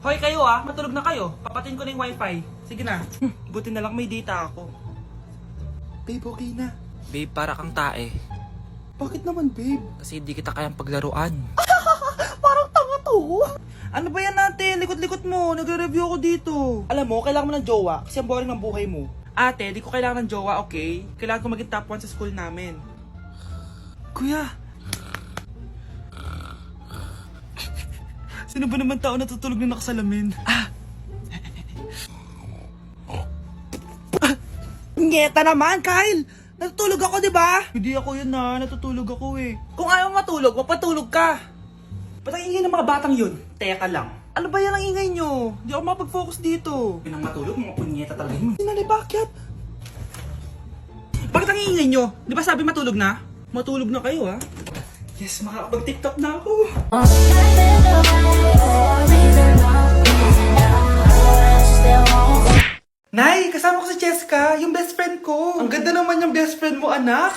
Hoy kayo matulog na kayo. Papatin ko na yung wifi. Sige na. Buti na lang may data ako. Babe, okay na. Babe, para kang tae. Bakit naman, babe? Kasi hindi kita kayang paglaruan. Parang tanga to. Ano ba yan natin? Likot-likot mo. Nagre-review ako dito. Alam mo, kailangan mo ng jowa kasi ang boring ng buhay mo. Ate, di ko kailangan ng jowa, okay? Kailangan ko maging top 1 sa school namin. Kuya! Sino ba naman tao natutulog na nakasalamin? Ngeta naman, Kyle! Natutulog ako, di ba? Hindi ako yun natutulog ako eh. Kung ayaw matulog, magpatulog ka. Ba't ang ingay ng mga batang yun? Teka lang. Ano ba yan ang ingay nyo? Hindi ako mapag-focus dito. Pinang matulog, mga punyeta talaga yun. Sinali, bakit? Bakit ang ingay nyo? Di ba sabi matulog na? Matulog na kayo Yes, makakapag-tiktok na ako. Nay, kasama ko si Cheska, yung best friend ko. Ang ganda naman yung best friend mo, anak.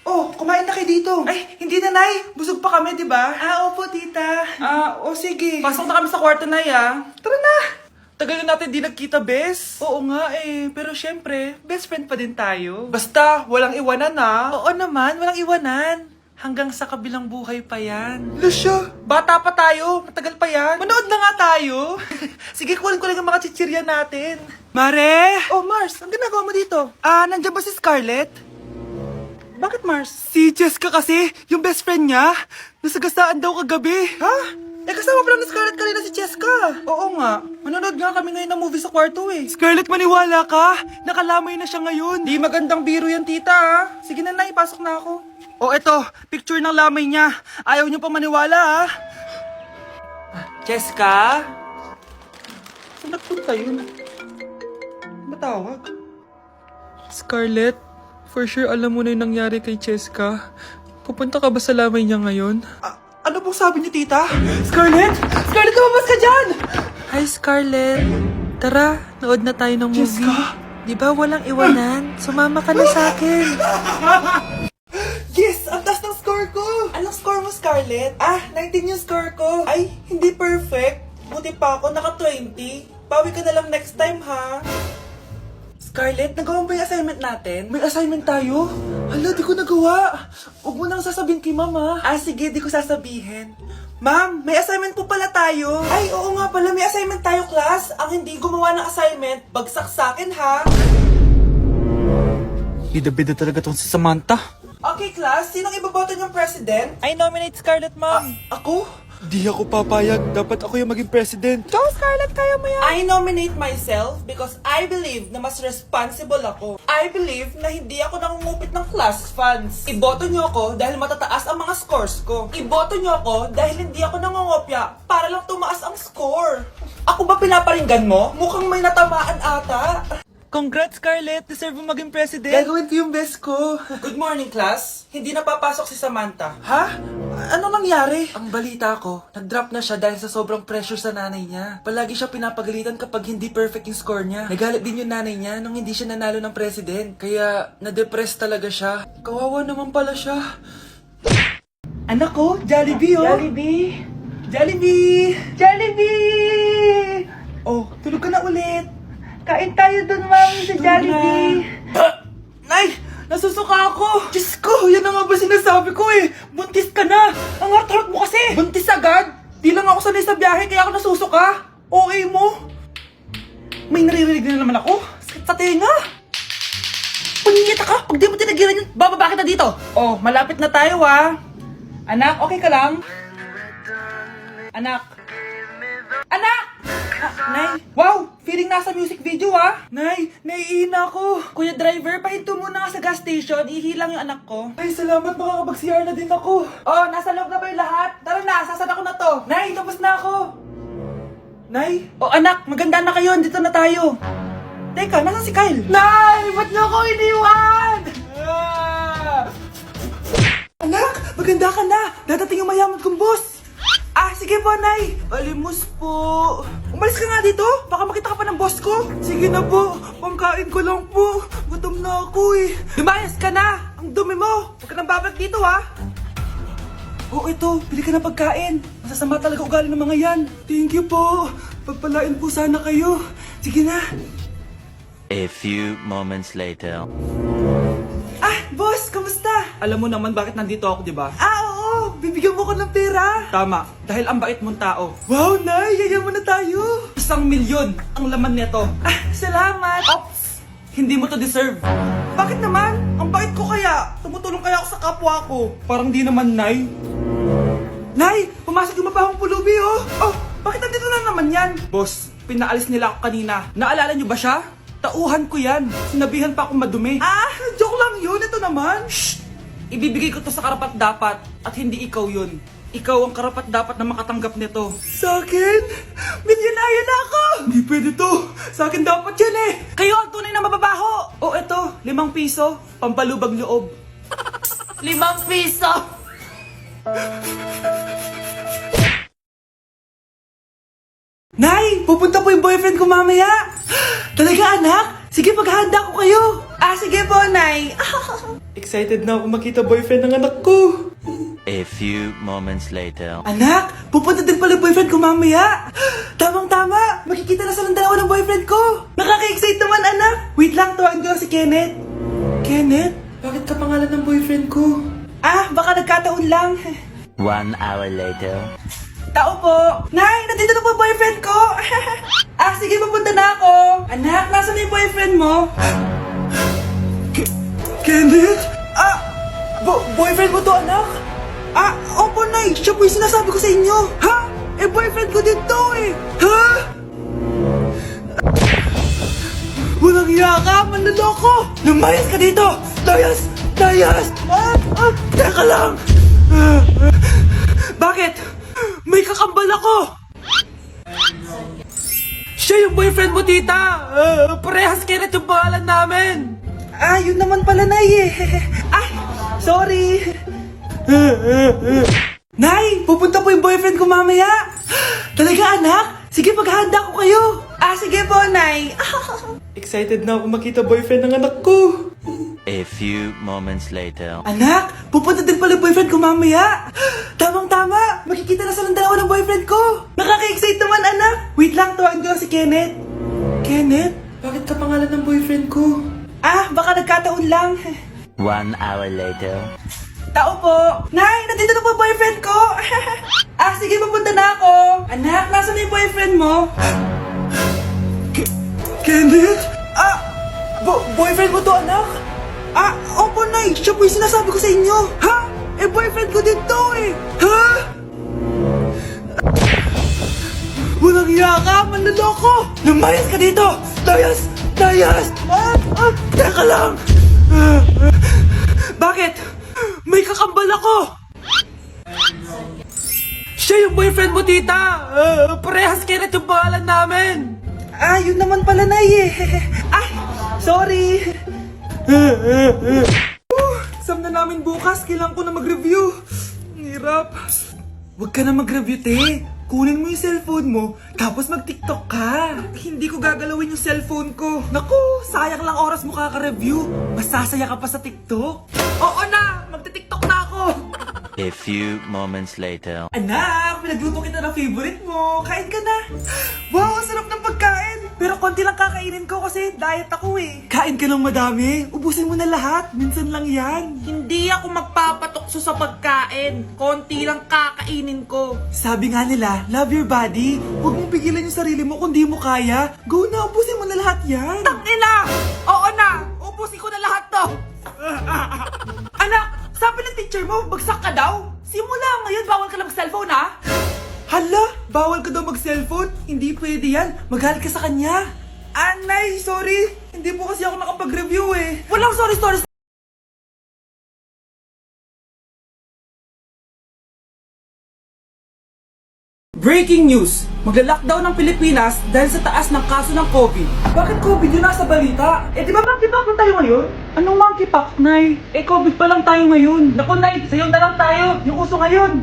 Oh, kumain na kayo dito. Ay, hindi na, Nay. Busog pa kami, di ba? Opo, tita. Sige. Pasok na kami sa kwarto, Nay, Tara na. Tagal na natin di nagkita, bes. Oo nga pero syempre, best friend pa din tayo. Basta, walang iwanan Oo naman, walang iwanan. Hanggang sa kabilang buhay pa yan. Lusya, bata pa tayo. Matagal pa yan. Manood na nga tayo. Sige, kunin ko lang ang mga chichirya natin. Mare! Oh, Mars, ang ginagawa mo dito? Nandiyan ba si Scarlett? Bakit, Mars? Si Jessica kasi, yung best friend niya, nasagasaan daw kagabi. Ha? Kasama pala ni Scarlett kanina si Jessica. Oo nga. Manonood nga kami ngayon ng movie sa kwarto Scarlett, maniwala ka. Nakalamay na siya ngayon. Di magandang biro yan, tita Sige na, Nay, pasok na ako. Eto, picture ng lamay niya. Ayaw niyo pa maniwala Jessica? Saan nagpunta yun? Matawag? Scarlett, for sure alam mo na yung nangyari kay Jessica. Pupunta ka ba sa lamay niya ngayon? Ano pong sabi niyo, tita? Scarlett! Scarlett, lumabas ka dyan! Hi, Scarlett. Tara, nood na tayo ng movie. Jessica? Di ba walang iwanan? Sumama ka na sa akin. Yes! Ang taas ng score ko! Anong score mo, Scarlett? 19 yung score ko. Ay, hindi perfect. Buti pa ako, naka 20. Pawi ka na lang next time, ha? Scarlett, nagawa mo ba yung assignment natin? May assignment tayo? Hala, di ko nagawa. Huwag mo nang sasabihin kay Mama. Sige, di ko sasabihin. Ma'am, may assignment po pala tayo. Ay, oo nga pala, may assignment tayo, class. Ang hindi gumawa ng assignment, bagsak sa akin, ha? Bida-bida talaga tong si Samantha. Okay, class, sinong iboboto niyong president? I nominate Scarlett, ma'am. Ako? Di ako papayag. Dapat ako yung maging president. Go, Scarlett, kaya mo yan. I nominate myself because I believe na mas responsible ako. I believe na hindi ako nangungupit ng class funds. Iboto niyo ako dahil matataas ang mga scores ko. Iboto niyo ako dahil hindi ako nangungopya para lang tumaas ang score. Ako ba pinaparinggan mo? Mukhang may natamaan ata. Congrats, Scarlett! Deserve mo maging president! Gagawin ko yung best ko! Good morning, class! Hindi na papasok si Samantha. Ha? Ano nangyari? Ang balita ko, nag-drop na siya dahil sa sobrang pressure sa nanay niya. Palagi siya pinapagalitan kapag hindi perfect yung score niya. Nagalit din yung nanay niya nung hindi siya nanalo ng president. Kaya, na-depress talaga siya. Kawawa naman pala siya. Anak ko, Jollibee Jollibee! Jollibee! Jollibee! Oh, tulog ka na ulit! Kain tayo dun, mami, sa Jollibee. Nay! Nasusuka ako! Diyos ko! Yan na nga ba sinasabi ko Buntis ka na! Ang heart mo kasi! Buntis agad? Di lang ako sanay sa biyahe kaya ako nasusuka. Okay mo? May naririnig na naman ako. Sakit sa tenga. Punyeta ka! Pag di mo tinagilan yun, bababa kita dito. Oh, malapit na tayo Anak, okay ka lang? Anak! Anak! Nay! Wow! Feeling nasa music video Nay! Naiina ako! Kuya driver, pahinto muna ka sa gas station. Ihilang yung anak ko. Ay, salamat. Makakapag-CR na din ako. Oh, nasa loob na ba yung lahat? Tara na, sasad ako na to. Nay, tapos na ako. Nay? Oh, anak, maganda na kayo. Dito na tayo. Teka, nasa si Kyle? Nay! Ba't niyo ako iniwan? Anak, maganda ka na. Dadating yung mayaman kong boss. Sige po, Nay. Alimos po. Umalis ka nga dito. Baka makita ka pa ng boss ko. Sige na po. Pangkain ko lang po. Gutom na ako Lumayas ka na. Ang dumi mo. Huwag ka nang babalik dito, ito. Bili ka ng pagkain. Masasama talaga ugali ng mga yan. Thank you po. Pagpalain po sana kayo. Sige na. A few moments later. Ah, boss, kamusta? Alam mo naman bakit nandito ako, di ba? Oo, bibigyan mo ko ng pera. Tama, dahil ang bait mong tao. Wow, Nay, yayaman na tayo. 1,000,000 ang laman nito. Ah, salamat. Ops! Hindi mo to deserve. Bakit naman? Ang bait ko kaya. Tumutulong kaya ako sa kapwa ko. Parang di naman, Nay. Nay, pumasok yung mapahong pulubi, oh. Oh, bakit nandito na naman yan? Boss, pinaalis nila ako kanina. Naalala niyo ba siya? Tauhan ko yan. Sinabihan pa akong madumi. Ah, joke lang yun. Ito naman. Shh! Ibibigay ko to sa karapat-dapat at hindi ikaw yun. Ikaw ang karapat-dapat na makatanggap nito. Sa akin? Milyonaryo na ako! Hindi pwede to. Sa akin dapat yan eh. Kayo ang tunay na mababaho! O eto, 5 piso, pampalubag loob. 5 piso! Nay, pupunta po yung boyfriend ko mamaya. Talaga, anak? Sige, paghahanda ko kayo. Ah, sige po, Nay. Excited na ako makita boyfriend ng anak ko. A few moments later. Anak, pupunta din pala yung boyfriend ko mamaya. Tamang-tama, makikita na silang dalawa ng boyfriend ko. Nakaka-excite naman, anak. Wait lang, tawagin ko lang si Kenneth. Kenneth? Bakit ka pangalan ng boyfriend ko? Ah, baka nagkataon lang. 1 hour later. Tao po. Nay, nandito na po yung boyfriend ko. Ah, sige, papunta na ako. Anak, nasaan na yung boyfriend mo? Kenneth? Ah, boyfriend mo to, anak? Ah, opo, Nay. Siya po yung sinasabi ko sa inyo. Ha? Eh, boyfriend ko din to eh. Ha? Walang hiya ka, manloloko. Lumayas ka dito. Layas! Layas! Teka lang. Bakit? May kakambal ako! Siya yung boyfriend mo, tita! Parehas Kenneth yung pangalan namin! Ah, yun naman pala, Nay eh. Ay, sorry. Nay, pupunta po yung boyfriend ko mamaya. Talaga, anak? Sige, paghahanda ko kayo. Ah, sige po, Nay. Excited na ako makita boyfriend ng anak ko! A few moments later. Anak, pupunta din pala yung boyfriend ko mamaya. Tamang-tama, makikita na silang dalawa ng boyfriend ko. Nakaka-excite naman, anak. Wait lang, tawagin ko lang si Kenneth. Kenneth? Bakit ka pangalan ng boyfriend ko? Ah, baka nagkataon lang. 1 hour later. Tao po. Nay, nandito na po yung boyfriend ko. Ah, sige, papunta na ako. Anak, nasaan na yung boyfriend mo? Kenneth? Ah, boyfriend mo to, anak? Ah, opo, Nay. Siya po yung sinasabi ko sa inyo. Ha? Eh, boyfriend ko din to eh. Ha? Walang hiya ka, manloloko. Lumayas ka dito. Layas! Layas! Teka lang. Bakit? May kakambal ako. Siya yung boyfriend mo, tita! Parehas Kenneth yung pangalan namin! Ah, yun naman pala, Nay eh. Ay, sorry. Exam na namin bukas, kailangan ko na mag-review. Ang hirap. Huwag ka na mag-review, te. Kunin mo yung cellphone mo, tapos mag-TikTok ka. Hindi ko gagalawin yung cellphone ko. Naku, sayang lang oras mo kaka-review. Mas sasaya ka pa sa TikTok. Oo na! Magti-tiktok na ako! A few moments later. Anak, pinagluto kita ng favorite mo. Kain ka na. Wow, ang sarap ng pagkain. Pero konti lang kakainin ko kasi diet ako eh. Kain ka ng madami. Ubusin mo na lahat. Minsan lang yan. Hindi ako magpapatukso sa pagkain. Konti lang kakainin ko. Sabi nga nila, love your body. Huwag mong pigilan yung sarili mo kung di mo kaya. Go na, ubusin mo na lahat yan. Tangina! Oo na! Ubusin ko na lahat to! Anak, sabi ng teacher mo, bagsak ka daw. Simula ngayon, bawal ka lang mag-cellphone ha. Hala, bawal ka daw mag-cellphone? Hindi pwede yan. Magalit ka sa kanya. Anay, sorry. Hindi po kasi ako nakapag-review eh. Walang sorry. Breaking news! Magla-lockdown ng Pilipinas dahil sa taas ng kaso ng COVID. Bakit COVID yun nasa balita? Eh di ba monkeypox na tayo ngayon? Anong monkeypox, Nay? Eh, COVID pa lang tayo ngayon. Naku, Nay, sayo na lang tayo. Yung uso ngayon.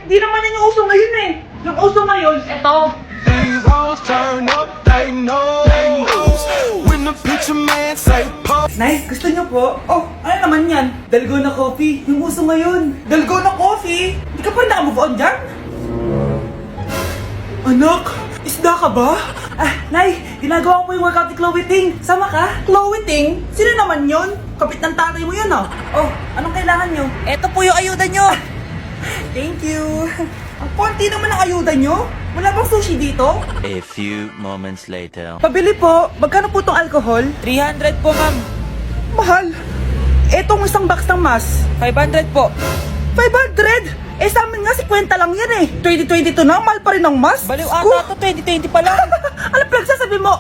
Hindi naman yan yung uso ngayon eh. Yung uso ngayon, eto. They walls turn up, they know. When the picture man say pop. Nice, gusto niyo po? Oh, ano naman yan? Dalgona coffee, yung uso ngayon. Dalgona coffee? Hindi ka pa naka-move on dyan? Anak, isda ka ba? Nay, ginagawa ko po yung workout ni Chloe Ting. Sama ka? Chloe Ting? Sino naman yon? Kapit ng tatay mo yun ah. Oh, anong kailangan nyo? Eto po yung ayuda nyo. Thank you. Ang konti naman ang ayuda nyo. Wala bang sushi dito? A few moments later. Pabili po. Magkano po tong alcohol? 300 po, ma'am. Mahal. Etong isang box ng mas. 500 po. 500? Eh sa amin nga 50 lang yan eh. 2022 na, mahal pa rin ang mas. Baliw Ko. ata to, 2020 pa lang. Ano pinagsasabi mo?